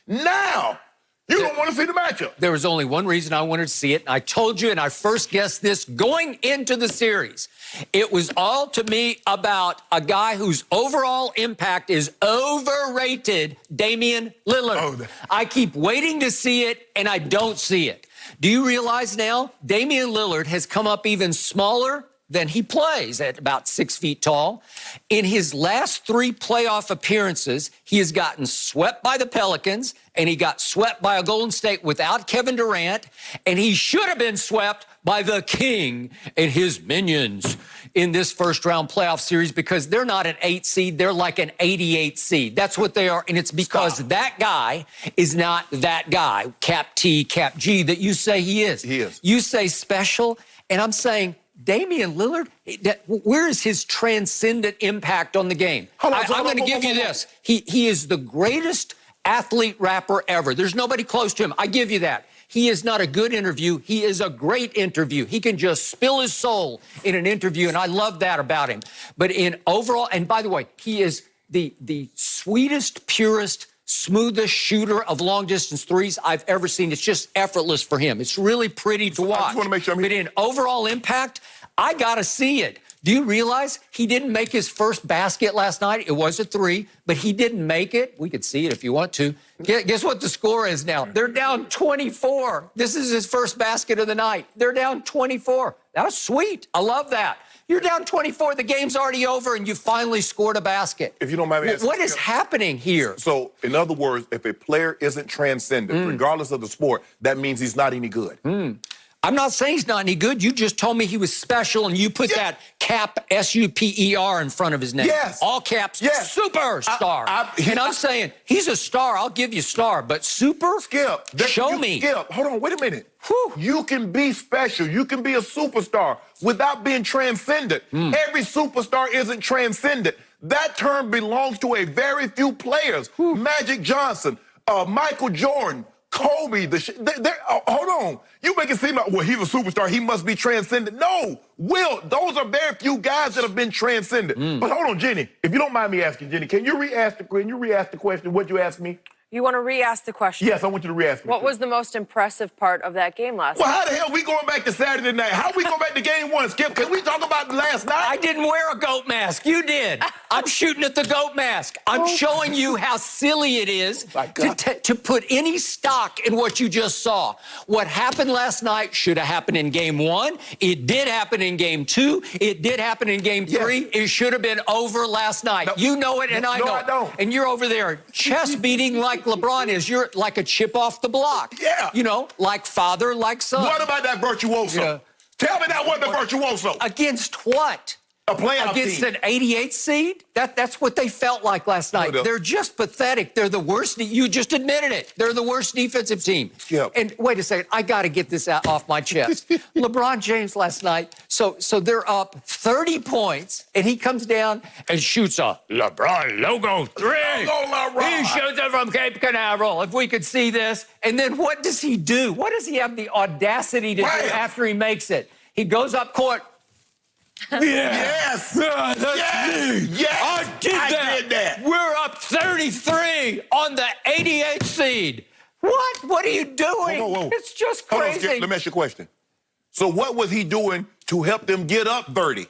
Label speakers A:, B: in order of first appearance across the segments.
A: Now, you don't want to see the matchup.
B: There was only one reason I wanted to see it. And I told you, and I first guessed this going into the series. It was all to me about a guy whose overall impact is overrated, Damian Lillard. I keep waiting to see it, and I don't see it. Do you realize now Damian Lillard has come up even smaller than he plays at about 6 feet tall? In his last 3 playoff appearances, he has gotten swept by the Pelicans, and he got swept by a Golden State without Kevin Durant, and he should have been swept by the King and his minions in this first-round playoff series because they're not an 8 seed. They're like an 88 seed. That's what they are, and it's because that guy is not that guy, Cap T, Cap G, that you say he is.
A: He is.
B: You say special, and I'm saying Damian Lillard, where is his transcendent impact on the game? I'm going to give you this. He is the greatest athlete rapper ever. There's nobody close to him. I give you that. He is not a good interview. He is a great interview. He can just spill his soul in an interview, and I love that about him. But in overall, and by the way, he is the sweetest, purest, smoothest shooter of long-distance threes I've ever seen. It's just effortless for him. It's really pretty to watch.
A: I just want to make sure
B: but in overall impact, I got to see it. Do you realize he didn't make his first basket last night? It was a 3, but he didn't make it. We could see it if you want to. Guess what the score is now? They're down 24. This is his first basket of the night. They're down 24. That was sweet. I love that. You're down 24. The game's already over, and you finally scored a basket.
A: If you don't mind me asking,
B: what is happening here?
A: So, in other words, if a player isn't transcendent, regardless of the sport, that means he's not any good.
B: I'm not saying he's not any good. You just told me he was special, and you put that cap, S-U-P-E-R, in front of his name.
A: Yes.
B: All caps, superstar.
A: And
B: I'm saying he's a star. I'll give you star, but super?
A: Skip.
B: Show me.
A: Skip, hold on, wait a minute.
B: Whew.
A: You can be special. You can be a superstar without being transcendent. Every superstar isn't transcendent. That term belongs to a very few players. Magic Johnson, Michael Jordan, Kobe, hold on. You make it seem like, well, he's a superstar. He must be transcendent. No, Will, those are very few guys that have been transcendent. But hold on, Jenny, if you don't mind me asking, Jenny, can you re-ask the question? What'd you ask me?
C: You want to re-ask the question?
A: Yes, I want you to re-ask me.
C: What was the most impressive part of that game last night?
A: Well, how the hell are we going back to Saturday night? How are we going back to game 1, Skip? Can we talk about last night?
B: I didn't wear a goat mask. You did. I'm shooting at the goat mask. I'm showing you how silly it is to put any stock in what you just saw. What happened last night should have happened in game 1. It did happen in game 2. It did happen in game 3. Yes. It should have been over last night. No, you know it, and I know it.
A: I don't.
B: And you're over there chest beating like LeBron is. You're like a chip off the block.
A: Yeah.
B: You know, like father, like son.
A: What about that virtuoso? Yeah. Tell me that wasn't a virtuoso.
B: Against what?
A: A playoff
B: Against
A: team.
B: an 88 seed? That's what they felt like last night. They're just pathetic. They're the worst. You just admitted it. They're the worst defensive team.
A: Yep.
B: And wait a second. I got to get this out off my chest. LeBron James last night. So they're up 30 points, and he comes down and shoots a LeBron logo 3. He shoots it from Cape Canaveral. If we could see this. And then what does he do? What does he have the audacity to do after he makes it? He goes up court.
A: Yes.
B: That's me.
A: Yes.
B: I did that. We're up 33 on the 88 seed. What are you doing?
A: Whoa.
B: It's just
A: Hold
B: crazy.
A: on, Skip, let me ask you a question. So what was he doing to help them get up 30?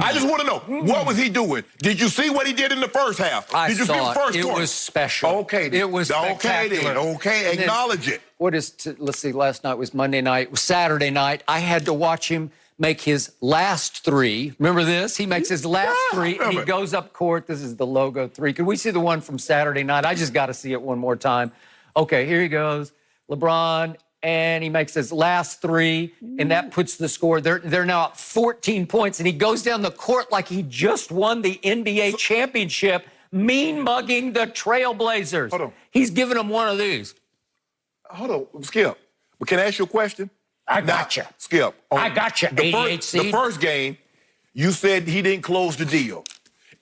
A: I just want to know, what was he doing? Did you see what he did in the first half?
B: Did
A: you see the first
B: it
A: quarter?
B: was special.
A: Okay.
B: It was spectacular.
A: Okay, acknowledge it.
B: Let's see, last night was Monday night. It was Saturday night. I had to watch him make his last 3. Remember this? He makes his last 3, and he goes up court. This is the logo 3. Could we see the one from Saturday night? I just got to see it one more time. Okay, here he goes. LeBron, and he makes his last 3, and that puts the score. They're now at 14 points, and he goes down the court like he just won the NBA championship, mean-mugging the Trailblazers.
A: Hold on.
B: He's giving them one of these.
A: Hold on, Skip. But can I ask you a question?
B: I got you.
A: Skip.
B: I got you, 88 seed.
A: The first game, you said he didn't close the deal.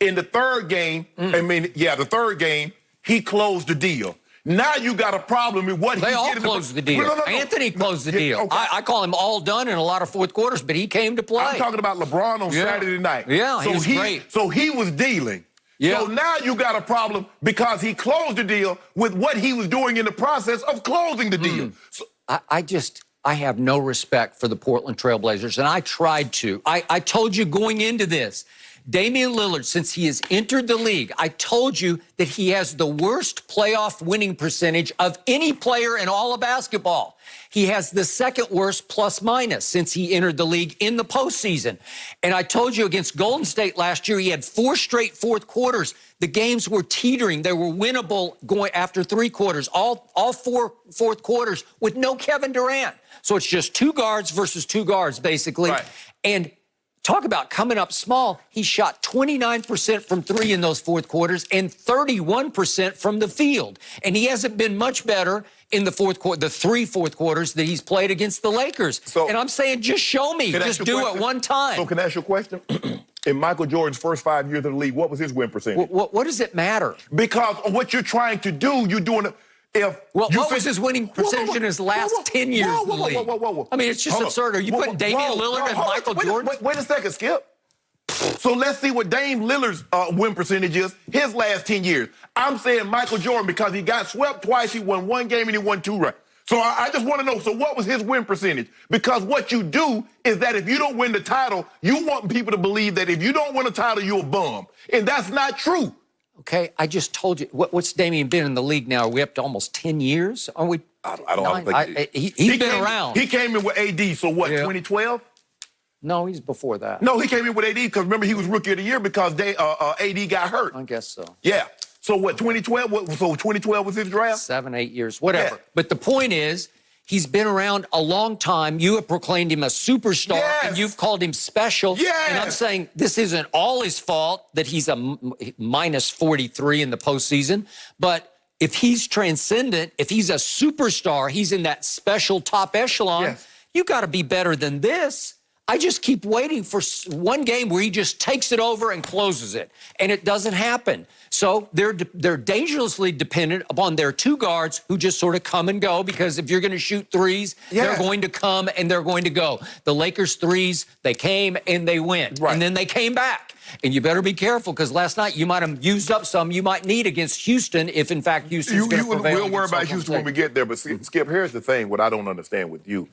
A: In the third game, the third game, he closed the deal. Now you got a problem with what he did.
B: They all closed the deal.
A: No.
B: Anthony closed the deal.
A: Okay.
B: I call him all done in a lot of fourth quarters, but he came to play.
A: I'm talking about LeBron on Saturday night.
B: Yeah, he was great.
A: So he was dealing.
B: Yeah.
A: So now you got a problem because he closed the deal with what he was doing in the process of closing the deal. So,
B: I have no respect for the Portland Trailblazers, and I tried to. I told you going into this, Damian Lillard, since he has entered the league, I told you that he has the worst playoff winning percentage of any player in all of basketball. He has the second worst plus minus since he entered the league in the postseason. And I told you against Golden State last year, he had 4 straight fourth quarters. The games were teetering. They were winnable going after 3 quarters, all 4 fourth quarters with no Kevin Durant. So it's just 2 guards versus 2 guards, basically.
A: Right.
B: And talk about coming up small. He shot 29% from 3 in those fourth quarters and 31% from the field. And he hasn't been much better in the fourth quarter, the 3 fourth quarters that he's played against the Lakers.
A: So,
B: and I'm saying, just show me. Just do it one time.
A: So can I ask you a question? In Michael Jordan's first 5 years in the league, what was his win percentage?
B: What does it matter?
A: Because of what you're trying to do, you're doing it.
B: What was his winning percentage in his last 10 years in the league? I mean, it's just absurd. Are you putting Damian Lillard and Michael Jordan?
A: Wait a second, Skip. So let's see what Dame Lillard's win percentage is his last 10 years. I'm saying Michael Jordan because he got swept twice, he won 1 game, and he won 2 right. So I just want to know, so what was his win percentage? Because what you do is that if you don't win the title, you want people to believe that if you don't win a title, you're a bum. And that's not true.
B: Okay, I just told you. What's Damian been in the league now? Are we up to almost 10 years? Are we?
A: I don't think
B: he's been around.
A: He came in with AD, so what, 2012?
B: No, he's before that.
A: No, he came in with AD because remember he was Rookie of the Year because AD got hurt.
B: I guess so.
A: Yeah. So what, 2012? So 2012 was his draft?
B: 7, 8 years, whatever.
A: Yeah.
B: But the point is, he's been around a long time. You have proclaimed him a superstar, and you've called him special.
A: Yes.
B: And I'm saying this isn't all his fault that he's a minus 43 in the postseason. But if he's transcendent, if he's a superstar, he's in that special top echelon,
A: Yes.
B: you got to be better than this. I just keep waiting for one game where he just takes it over and closes it, and it doesn't happen. So they're dangerously dependent upon their 2 guards who just sort of come and go because if you're going to shoot threes, they're going to come and they're going to go. The Lakers' threes, they came and they went, and then they came back. And you better be careful because last night you might have used up some you might need against Houston if, in fact, Houston's going to prevail.
A: We'll worry about Houston when we get there. But see, Skip, here's the thing, what I don't understand with you.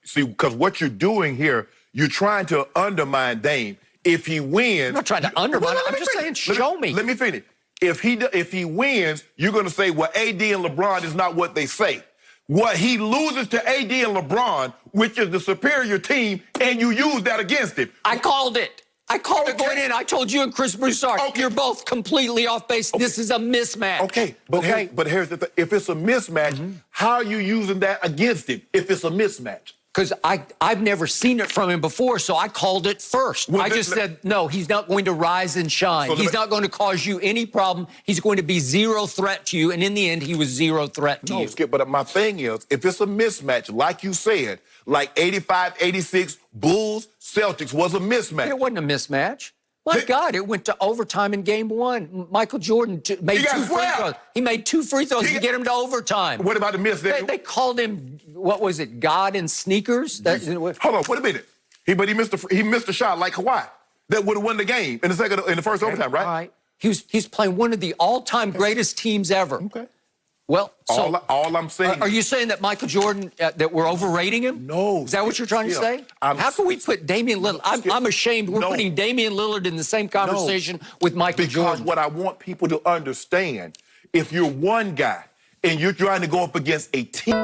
A: See, because what you're doing here, you're trying to undermine Dame. If he wins...
B: I'm not trying to undermine it. I'm just saying, show me.
A: Let me finish. If he wins, you're going to say, well, AD and LeBron is not what they say. What he loses to AD and LeBron, which is the superior team, and you use that against him.
B: I called it. I called it going in. I told you and Chris Broussard, you're both completely off base. This is a mismatch.
A: Okay, but here's the thing. If it's a mismatch, how are you using that against him if it's a mismatch?
B: Because I've never seen it from him before, so I called it first.
A: Well,
B: I just said, no, he's not going to rise and shine. He's not going to cause you any problem. He's going to be 0 threat to you, and in the end, he was 0 threat to you.
A: Skip, but my thing is, if it's a mismatch, like you said, like 85, 86, Bulls, Celtics was a mismatch.
B: It wasn't a mismatch. My God, it went to overtime in game 1. Michael Jordan made 2 free throws. He made 2 free throws to get him to overtime.
A: What about the miss?
B: They called him, what was it, God in sneakers?
A: Hold on, wait a minute. He missed a shot like Kawhi that would have won the game in the first overtime, right?
B: All right. He's playing one of the all-time greatest teams ever.
A: Okay.
B: Well, so
A: all I'm saying.
B: Are you saying that Michael Jordan, that we're overrating him?
A: No.
B: Is that what you're trying to say? How can we put Damian Lillard? I'm ashamed we're putting Damian Lillard in the same conversation with Michael Jordan.
A: Because what I want people to understand, if you're one guy and you're trying to go up against a team.